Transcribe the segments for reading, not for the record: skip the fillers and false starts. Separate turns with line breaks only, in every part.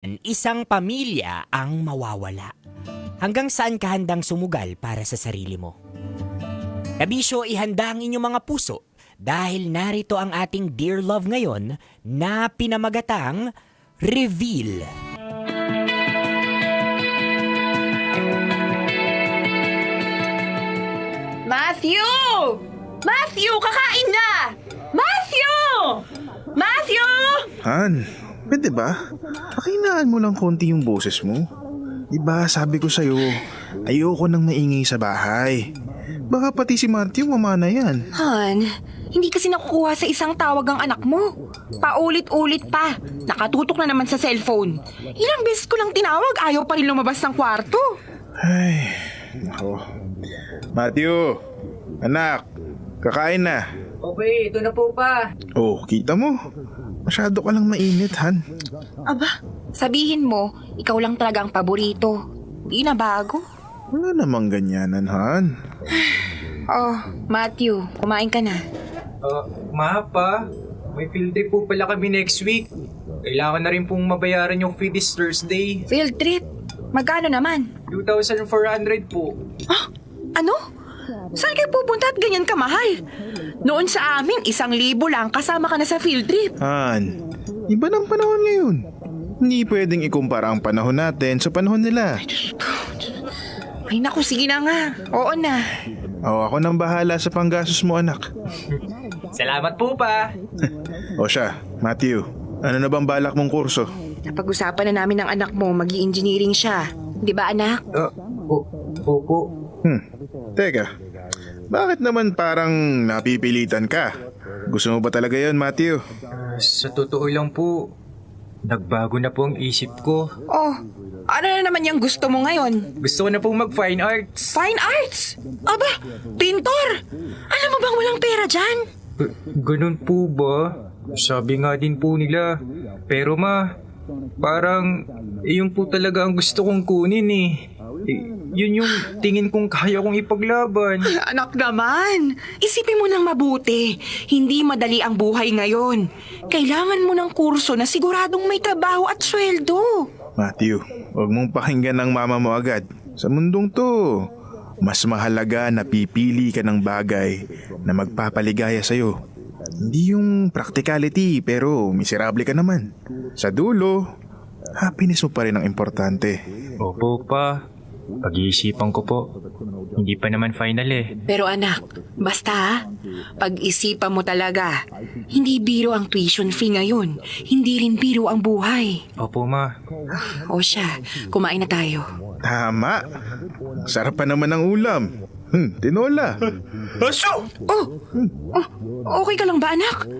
Isang pamilya ang mawawala. Hanggang saan ka handang sumugal para sa sarili mo? Kabisyo, ihanda ang inyong mga puso dahil narito ang ating Dear Love ngayon na pinamagatang Reveal.
Matthew! Matthew, kakain na! Matthew! Matthew!
Han, pwede ba? Pakinaan mo lang konti yung boses mo. Diba sabi ko sa'yo, ayoko nang maingay sa bahay. Baka pati si Matthew mamana yan.
Han, hindi kasi nakukuha sa isang tawag ang anak mo. Paulit-ulit pa. Nakatutok na naman sa cellphone. Ilang beses ko lang tinawag, ayaw pa rin lumabas ng kwarto.
Ay, nako. Matthew, anak, kakain na.
Okay, ito na po pa.
Oh, kita mo. Masyado ka lang mainit, Han.
Aba, sabihin mo, ikaw lang talaga ang paborito. Di na bago.
Wala namang ganyanan, Han.
Oh, Matthew, kumain ka na.
Pa, may field trip po pala kami next week. Kailangan na rin pong mabayaran yung fee this Thursday.
Field trip? Magkano naman?
2,400 po.
Ah, ano? Saan kayo pupunta at ganyan kamahal? Noon sa amin, 1,000 lang kasama ka na sa field trip.
Han, iba ng panahon ngayon. Hindi pwedeng ikumpara ang panahon natin sa panahon nila.
Ay naku, sige na nga. Oo na.
O, ako nang bahala sa panggastos mo, anak.
Salamat po pa.
O siya, Matthew, ano na bang balak mong kurso?
Napag-usapan na namin ng anak mo, mag-i-engineering siya. Di ba, anak?
Opo.
Teka, bakit naman parang napipilitan ka? Gusto mo ba talaga yon, Matthew?
Sa totoo lang po, nagbago na po ang isip ko.
Oh, ano na naman yung gusto mo ngayon?
Gusto ko na pong mag-fine arts.
Fine arts? Aba, pintor! Alam mo bang walang pera dyan?
Ganun po ba? Sabi nga din po nila. Pero parang yun po talaga ang gusto kong kunin eh. Yun yung tingin kong kaya kong ipaglaban.
Anak naman, isipin mo nang mabuti. Hindi madali ang buhay ngayon. Kailangan mo ng kurso na siguradong may trabaho at sweldo.
Matthew, huwag mong pakinggan ng mama mo agad. Sa mundong to, mas mahalaga na pipili ka ng bagay na magpapaligaya sa'yo. Hindi yung practicality pero miserable ka naman. Sa dulo, happiness mo pa rin ang importante.
Opo pa. Pag-iisipan ko po. Hindi pa naman final eh.
Pero anak, basta pag-isipan mo talaga. Hindi biro ang tuition fee ngayon. Hindi rin biro ang buhay.
Opo ma.
O siya, kumain na tayo.
Tama. Sarap pa naman ng ulam. Tinola.
Aso!
Okay ka lang ba, anak?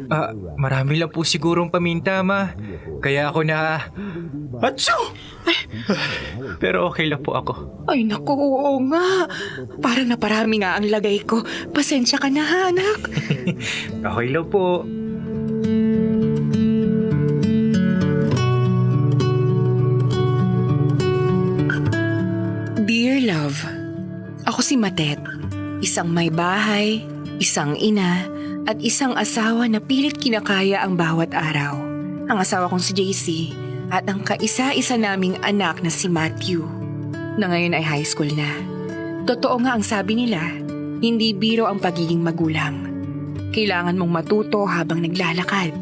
Marami lang po sigurong paminta ma. Kaya ako na... Atso! Pero okay lang po ako.
Ay naku, oo nga. Parang naparami nga ang lagay ko. Pasensya ka na, ha, anak.
Okay lang po.
Dear Love, ako si Matet. Isang may bahay, isang ina, at isang asawa na pilit kinakaya ang bawat araw. Ang asawa kong si JC at ang kaisa-isa naming anak na si Matthew, na ngayon ay high school na. Totoo nga ang sabi nila, hindi biro ang pagiging magulang. Kailangan mong matuto habang naglalakad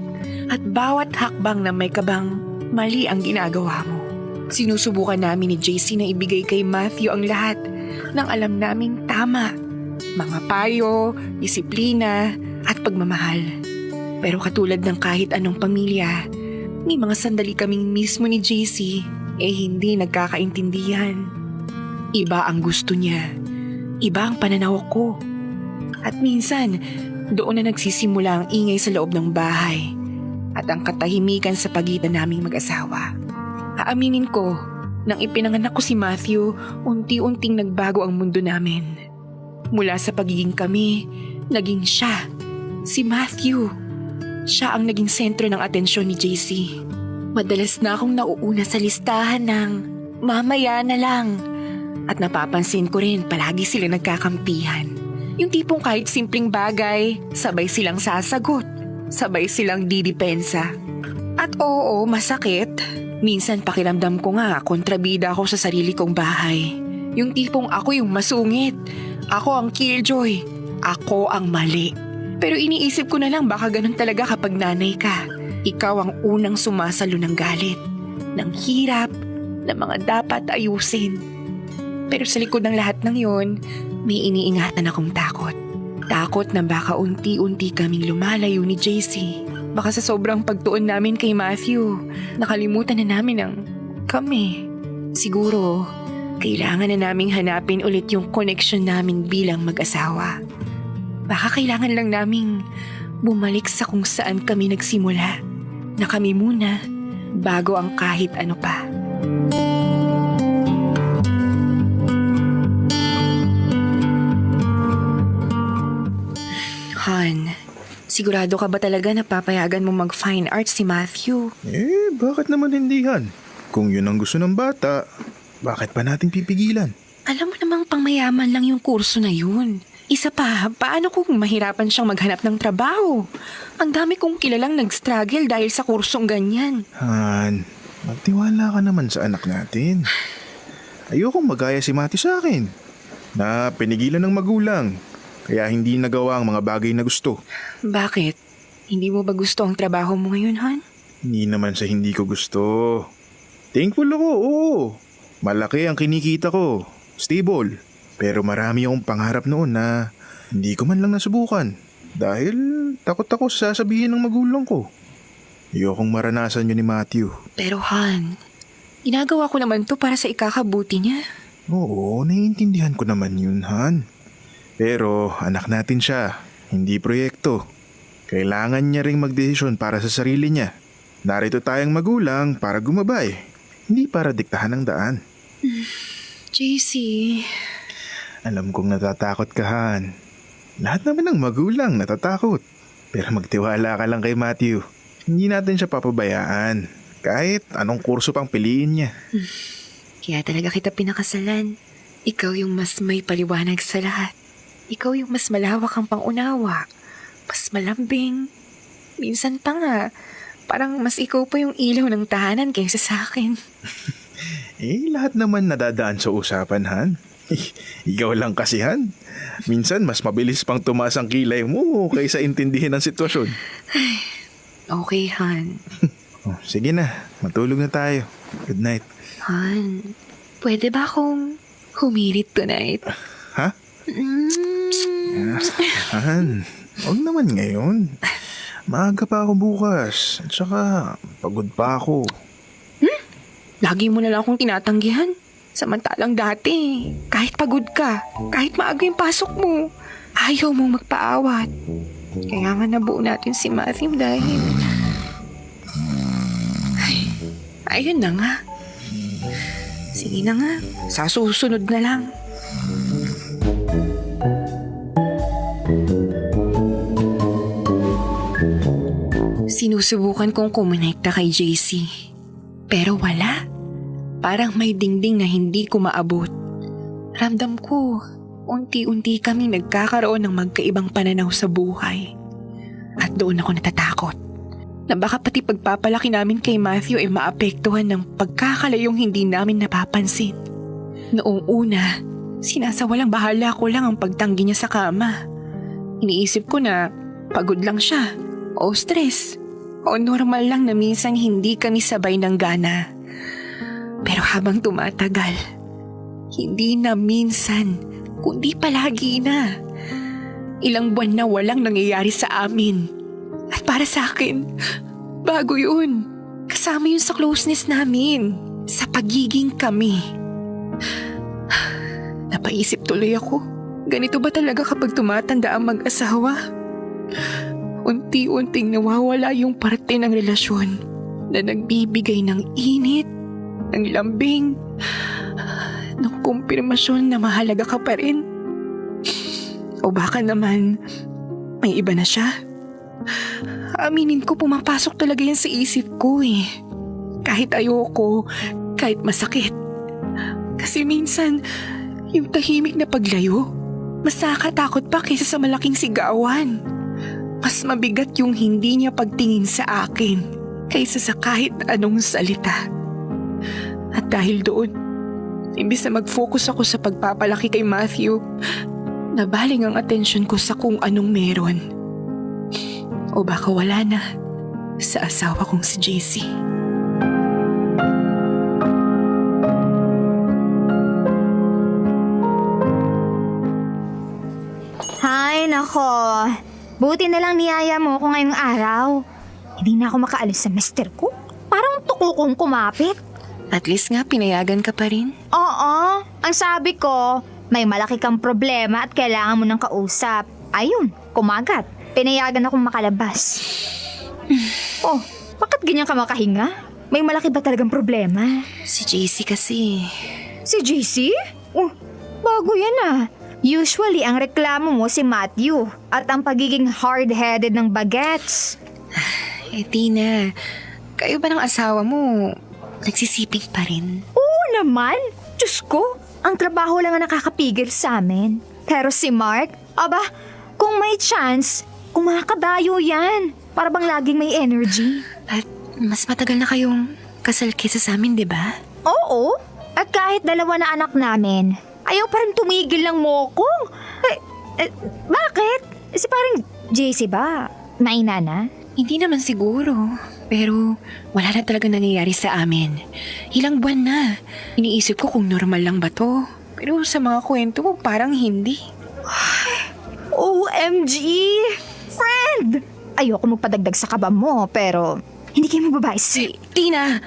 at bawat hakbang na may kabang mali ang ginagawa mo. Sinusubukan namin ni JC na ibigay kay Matthew ang lahat ng alam naming tama. Mga payo, disiplina at pagmamahal. Pero katulad ng kahit anong pamilya, may mga sandali kaming mismo ni JC hindi nagkakaintindihan. Iba ang gusto niya, iba ang pananaw ko. At minsan, doon na nagsisimula ang ingay sa loob ng bahay at ang katahimikan sa pagitan naming mag-asawa. Aaminin ko, nang ipinanganak ko si Matthew, unti-unting nagbago ang mundo namin. Mula sa pagiging kami, naging siya, si Matthew. Siya ang naging sentro ng atensyon ni JC. Madalas na akong nauuna sa listahan ng mamaya na lang. At napapansin ko rin palagi sila nagkakampihan. Yung tipong kahit simpleng bagay, sabay silang sasagot. Sabay silang didepensa. At oo, masakit. Minsan pakiramdam ko nga kontrabida ako sa sarili kong bahay. Yung tipong ako yung masungit. Ako ang killjoy. Ako ang mali. Pero iniisip ko na lang baka ganun talaga kapag nanay ka. Ikaw ang unang sumasalo ng galit, ng hirap, ng mga dapat ayusin. Pero sa likod ng lahat ng yon, may iniingatan akong takot. Takot na baka unti-unti kaming lumalayo ni JC. Baka sa sobrang pagtuon namin kay Matthew, nakalimutan na namin ang kami. Siguro, kailangan na naming hanapin ulit yung connection namin bilang mag-asawa. Baka kailangan lang naming bumalik sa kung saan kami nagsimula. Na kami muna, bago ang kahit ano pa. Han, sigurado ka ba talaga na papayagan mo mag-fine arts si Matthew?
Bakit naman hindi Han? Kung yun ang gusto ng bata, bakit pa natin pipigilan?
Alam mo namang pangmayaman lang yung kurso na yun. Isa pa, paano kung mahirapan siyang maghanap ng trabaho? Ang dami kong kilalang nag-struggle dahil sa kursong ganyan.
Han, magtiwala ka naman sa anak natin. Ayokong magaya si Mati sa akin. Na pinigilan ng magulang. Kaya hindi nagawa ang mga bagay na gusto.
Bakit? Hindi mo ba gusto ang trabaho mo ngayon, Han?
Hindi naman sa hindi ko gusto. Thankful ako, oo. Malaki ang kinikita ko. Stable. Pero marami akong pangarap noon na hindi ko man lang nasubukan. Dahil takot ako sa sasabihin ng magulang ko. Ayokong maranasan yun ni Matthew.
Pero Han, ginagawa ko naman to para sa ikakabuti niya.
Oo, naiintindihan ko naman yun, Han. Pero anak natin siya, hindi proyekto. Kailangan niya ring magdesisyon para sa sarili niya. Narito tayong magulang para gumabay, hindi para diktahan ang daan.
JC...
Alam kong natatakot ka, Han. Lahat naman ng magulang natatakot. Pero magtiwala ka lang kay Matthew. Hindi natin siya papabayaan. Kahit anong kurso pang piliin niya.
Kaya talaga kita pinakasalan. Ikaw yung mas may paliwanag sa lahat. Ikaw yung mas malawak ang pangunawa. Mas malambing. Minsan pa nga, parang mas ikaw pa yung ilaw ng tahanan kaysa sa akin.
Lahat naman nadadaan sa usapan, Han. Ikaw lang kasi, Han. Minsan mas mabilis pang tumaas ang kilay mo kaysa intindihin ang sitwasyon.
Okay, Han.
Sige na, matulog na tayo. Good night.
Han, pwede ba akong humirit tonight?
Ha? Han, huwag naman ngayon. Maaga pa ako bukas. At saka, pagod pa ako.
Lagi mo na lang akong tinatanggihan. Samantalang dati, kahit pagod ka, kahit maaga yung pasok mo, ayaw mong magpaawat. Kaya nga nabuo natin si Matthew dahil... Ayun na nga. Sige na nga, sa susunod na lang. Sinusubukan kong kumonekta kay JC. Pero wala. Parang may dingding na hindi ko maabot. Ramdam ko, unti-unti kaming nagkakaroon ng magkaibang pananaw sa buhay. At doon ako natatakot. Na baka pati pagpapalaki namin kay Matthew ay maapektuhan ng pagkakalayong hindi namin napapansin. Noong una, sinasawalang bahala ko lang ang pagtanggi niya sa kama. Iniisip ko na pagod lang siya, o stress, o normal lang na minsan hindi kami sabay ng gana. Pero habang tumatagal, hindi na minsan, kundi palagi na. Ilang buwan na walang nangyayari sa amin. At para sa akin, bago yun. Kasama yun sa closeness namin, sa pagiging kami. Napaisip tuloy ako, ganito ba talaga kapag tumatanda ang mag-asawa? Unti-unting nawawala yung parte ng relasyon na nagbibigay ng init, ng lambing, ng kumpirmasyon na mahalaga ka pa rin. O baka naman, may iba na siya. Aminin ko, pumapasok talaga yan sa isip ko eh. Kahit ayoko, kahit masakit. Kasi minsan, yung tahimik na paglayo, mas nakakatakot pa kaysa sa malaking sigawan. Mas mabigat yung hindi niya pagtingin sa akin kaysa sa kahit anong salita. Dahil doon, imbis na mag-focus ako sa pagpapalaki kay Matthew, nabaling ang atensyon ko sa kung anong meron. O baka wala na sa asawa kong si JC.
Hay, nako. Buti na lang niyaya mo ako ngayong araw. Hindi na ako makaalis sa mister ko. Parang tuko kong kumapit.
At least nga pinayagan ka pa rin.
Oo, ang sabi ko, may malaki kang problema at kailangan mo ng kausap. Ayun, kumagat. Pinayagan akong makalabas. Oh, bakit ganyan ka makahinga? May malaki ba talagang problema?
Si JC kasi.
Si JC? Oh, bago yan ah. Usually, ang reklamo mo si Matthew at ang pagiging hard-headed ng bagets.
Tina, kayo ba ng asawa mo nagsisiping pa rin?
Oo naman. Diyos ko, ang trabaho lang ang nakakapigil sa amin. Pero si Mark, aba, kung may chance, kumakabayo yan. Para bang laging may energy.
At mas matagal na kayong kasal kesa sa amin, di ba?
Oo, at kahit dalawa na anak namin, ayaw pa rin tumigil ng mokong. Bakit? Si parang JC ba? Naina na?
Hindi naman siguro. Pero wala na talaga nangyayari sa amin. Ilang buwan na. Iniisip ko kung normal lang ba to. Pero sa mga kwento mo, parang hindi.
OMG! Friend! Ayoko magpadagdag sa kaba mo, pero hindi kayo mababae si...
Tina,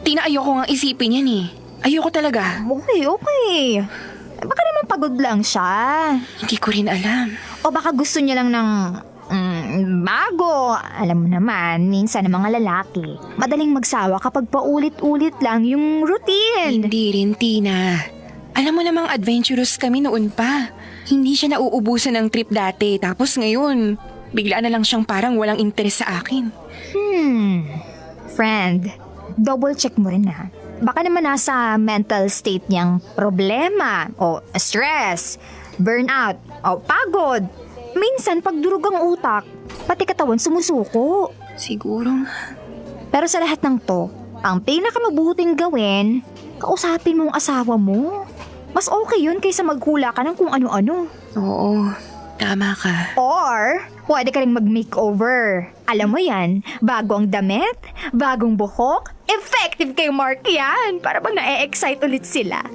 ayoko nga isipin yan eh. Ayoko talaga.
Okay. Baka naman pagod lang siya.
Hindi ko rin alam.
O baka gusto niya lang ng bago. Alam mo naman, minsan ng mga lalaki, madaling magsawa kapag paulit-ulit lang yung routine.
Hindi rin, Tina. Alam mo namang adventurous kami noon pa. Hindi siya nauubusan ng trip dati. Tapos ngayon, bigla na lang siyang parang walang interes sa akin.
Friend, double check mo rin ha. Baka naman nasa mental state niyang problema o stress, burnout o pagod. Minsan pagdurog ang utak, pati katawan sumusuko.
Siguro.
Pero sa lahat ng to, ang pinakamabuting gawin, kausapin mo ang asawa mo. Mas okay yun kaysa maghula ka ng kung ano-ano.
Oo, tama ka.
Or, pwede ka rin mag-makeover. Alam mo yan, bago ang damit, bagong buhok, effective kay Mark yan. Para bang na-excite ulit sila.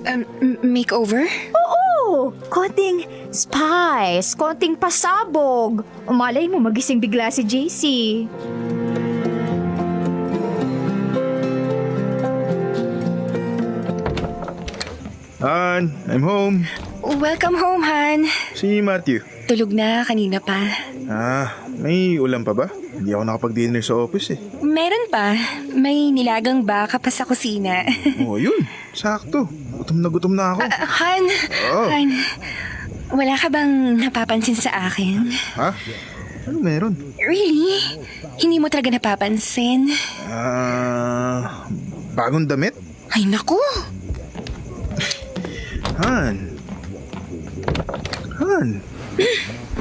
Makeover?
Oo! Konting spice, konting pasabog. Umalay mo magising bigla si JC.
Han, I'm home.
Welcome home, Han.
Si Matthew.
Tulog na kanina pa.
May ulam pa ba? Hindi ako nakapag-dinner sa office eh.
Meron pa. May nilagang baka pa sa kusina.
Oh, yun. Sakto. Gutom na ako.
Han,
Oh.
Han, wala ka bang napapansin sa akin?
Ha? Ano meron?
Really? Hindi mo talaga napapansin?
Bagong damit?
Ay, naku!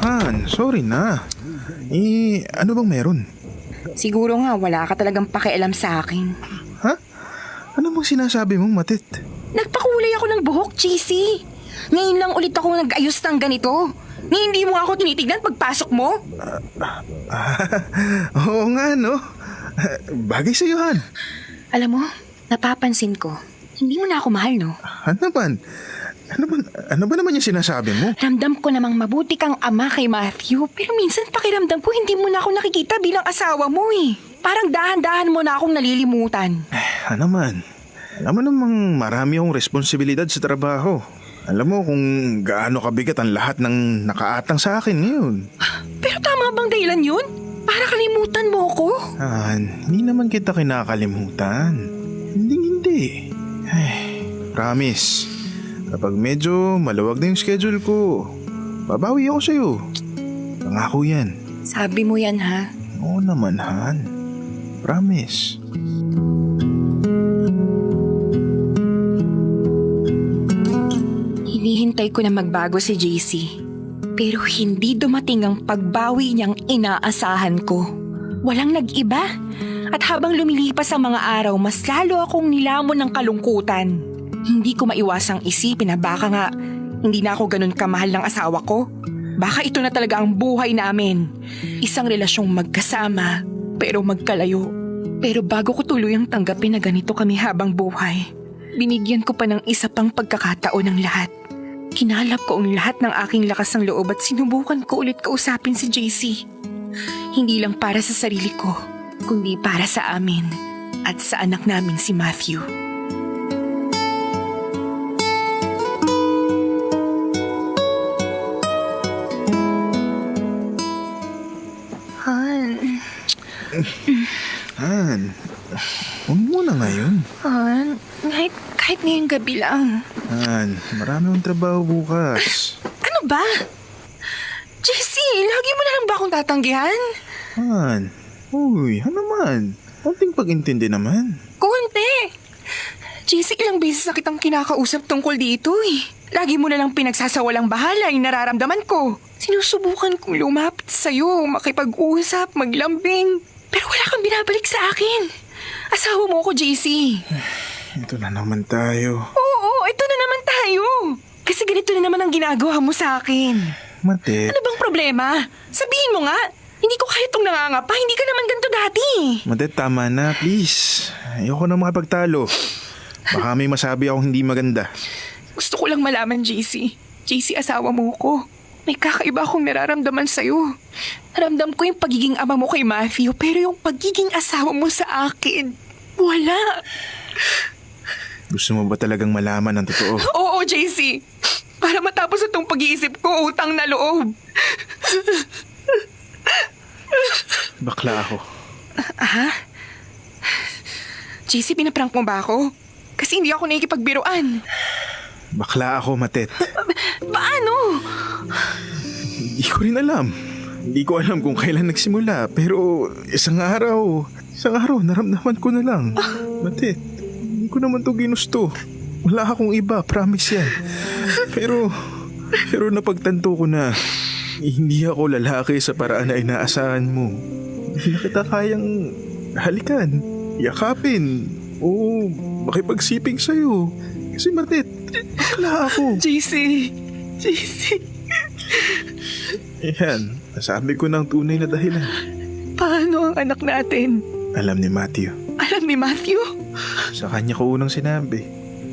Han, sorry na. Ano bang meron?
Siguro nga wala ka talagang pakialam sa akin.
Ha? Ano bang sinasabi mong Matit?
Nagpakulay ako ng buhok, JC. Ngayon lang ulit ako nag-ayos ng ganito. Ni hindi mo ako tinitignan pagpasok mo?
Oo nga, no? Bagay sa'yo, Han.
Alam mo, napapansin ko, hindi mo na ako mahal, no?
Ano ba naman yung sinasabi mo?
Ramdam ko namang mabuti kang ama kay Matthew, pero minsan pakiramdam ko hindi mo na ako nakikita bilang asawa mo eh. Parang dahan-dahan mo na akong nalilimutan.
Alam mo namang marami akong responsibilidad sa trabaho. Alam mo kung gaano kabigat ang lahat ng nakaatang sa akin ngayon.
Pero tama bang dahilan yun? Para kalimutan mo ko?
Han, hindi naman kita kinakalimutan. Hindi. Promise. Kapag medyo maluwag na yung schedule ko, babawi ako sa'yo. Pangako yan.
Sabi mo yan, ha?
Oo naman, Han. Promise.
Hinihintay ko na magbago si JC. Pero hindi dumating ang pagbawi niyang inaasahan ko. Walang nag-iba. At habang lumilipas ang mga araw, mas lalo akong nilamon ng kalungkutan. Hindi ko maiwasang isipin na baka nga hindi na ako ganun kamahal ng asawa ko. Baka ito na talaga ang buhay namin. Isang relasyong magkasama, pero magkalayo. Pero bago ko tuluyang tanggapin na ganito kami habang buhay, binigyan ko pa ng isa pang pagkakataon ng lahat. Kinalap ko ang lahat ng aking lakas ng loob at sinubukan ko ulit kausapin si JC. Hindi lang para sa sarili ko, kundi para sa amin at sa anak namin si Matthew. Han,
Han, huwag muna ngayon.
Han, kahit ngayong gabi lang.
Han, marami akong trabaho bukas.
Ano ba? JC, lagi mo na lang ba akong tatanggihan?
Han, uy, ano naman? Konting pag-intindi naman.
Konti. JC, ilang beses na kitang kinakausap tungkol dito eh. Lagi mo na lang pinagsasawalang bahala yung nararamdaman ko. Sinusubukan kong lumapit sa'yo, makipag-usap, maglambing. Pero wala kang binabalik sa akin. Asawa mo ko, JC.
Ito na naman tayo.
Oo, ito na naman tayo. Kasi ganito na naman ang ginagawa mo sa akin.
Matet,
Ano bang problema? Sabihin mo nga. Hindi ko kaya itong nangangapa. Hindi ka naman ganito dati.
Matet, tama na, please. Ayoko na makapagtalo. Baka may masabi akong hindi maganda.
Gusto ko lang malaman, JC. JC, asawa mo ko. May kakaiba akong nararamdaman sa'yo. Naramdam ko yung pagiging ama mo kay Matthew, pero yung pagiging asawa mo sa akin, wala.
Gusto mo ba talagang malaman ang totoo?
Oo, JC. Para matapos itong pag-iisip ko, utang na loob.
Bakla ako.
Ha? JC, pinaprank mo ba ako? Kasi hindi ako nakikipagbiruan.
Bakla ako, Matet.
Paano?
Hindi ko rin alam. Hindi ko alam kung kailan nagsimula. Pero isang araw naramdaman ko na lang. Matet, hindi ko naman to ginusto. Wala akong iba, promise yan. Pero napagtanto ko na hindi ako lalaki sa paraan na inaasahan mo. Hindi na kita kayang halikan, yakapin, o makipagsiping sa'yo. Kasi Matet, bakla ako.
JC.
Yan, nasabi ko ng tunay na dahilan.
Paano ang anak natin?
Alam ni Matthew.
Alam ni Matthew?
Sa kanya ko unang sinabi.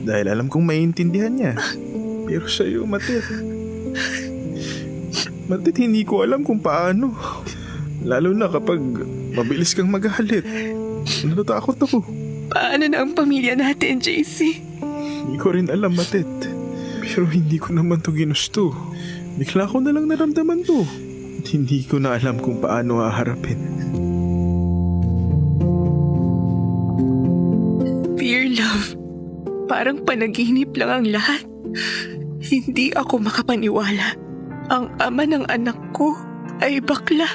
Dahil alam kong maiintindihan niya. Pero sa'yo, Matet. Matet, hindi ko alam kung paano. Lalo na kapag mabilis kang magalit. Natatakot ako.
Paano na ang pamilya natin, JC?
Hindi ko rin alam, Matet. Pero hindi ko naman to ginusto. Bigla ko na lang naramdaman to. At hindi ko na alam kung paano haharapin.
Dear love, parang panaginip lang ang lahat. Hindi ako makapaniwala. Ang ama ng anak ko ay bakla.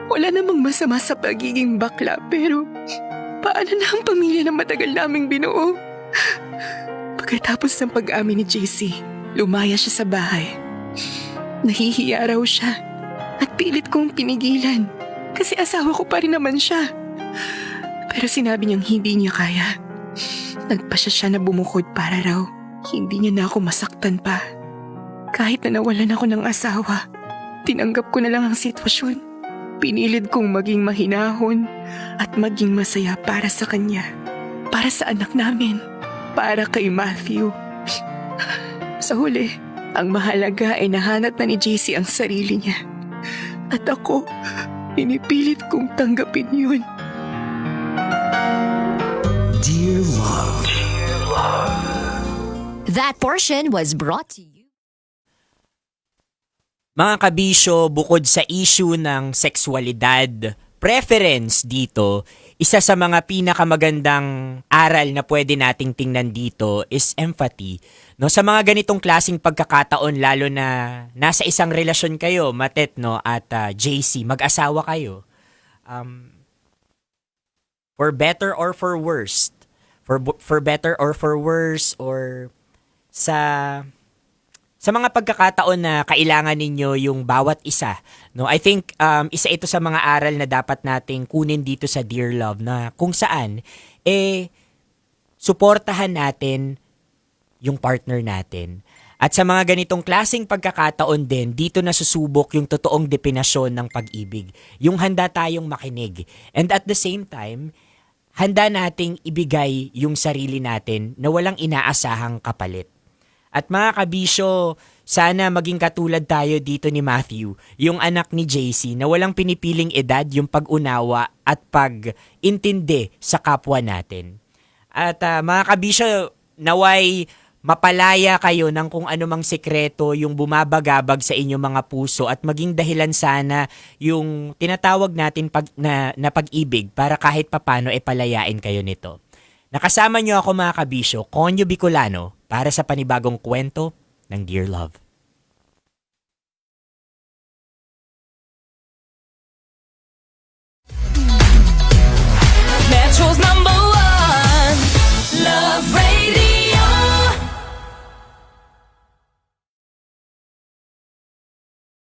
Wala namang masama sa pagiging bakla, pero paano na ang pamilya na matagal naming binuo? Pagkatapos ng pag-amin ni JC, lumaya siya sa bahay. Nahihiya raw siya at pilit kong pinigilan kasi asawa ko pa rin naman siya. Pero sinabi niyang hindi niya kaya. Nagpasya siya na bumukod para raw hindi niya na ako masaktan pa. Kahit na nawalan ako ng asawa, tinanggap ko na lang ang sitwasyon. Pinilid kong maging mahinahon at maging masaya para sa kanya. Para sa anak namin. Para kay Matthew. Sa huli, ang mahalaga ay nahanap na ni JC ang sarili niya. At ako, pinipilit kong tanggapin yun.
Dear Love.
That portion was brought to you.
Mga kabisyo, bukod sa issue ng sexualidad, preference dito, isa sa mga pinakamagandang aral na pwede nating tingnan dito is empathy. No, sa mga ganitong klaseng pagkakataon, lalo na nasa isang relasyon kayo, Matet, no, at JC, mag-asawa kayo. For better or for worst, for better or for worse, or sa sa mga pagkakataon na kailangan ninyo yung bawat isa, no, I think isa ito sa mga aral na dapat nating kunin dito sa Dear Love na kung saan, suportahan natin yung partner natin. At sa mga ganitong klaseng pagkakataon din, dito nasusubok yung totoong definasyon ng pag-ibig. Yung handa tayong makinig. And at the same time, handa nating ibigay yung sarili natin na walang inaasahang kapalit. At mga kabisyo, sana maging katulad tayo dito ni Matthew, yung anak ni JC na walang pinipiling edad yung pag-unawa at pag-intindi sa kapwa natin. At mga kabisyo, naway mapalaya kayo ng kung anumang sekreto yung bumabagabag sa inyong mga puso at maging dahilan sana yung tinatawag natin na pag-ibig para kahit papano palayain kayo nito. Nakasama niyo ako mga kabisyo, Konyo Bicolano, para sa panibagong kwento ng Dear Love.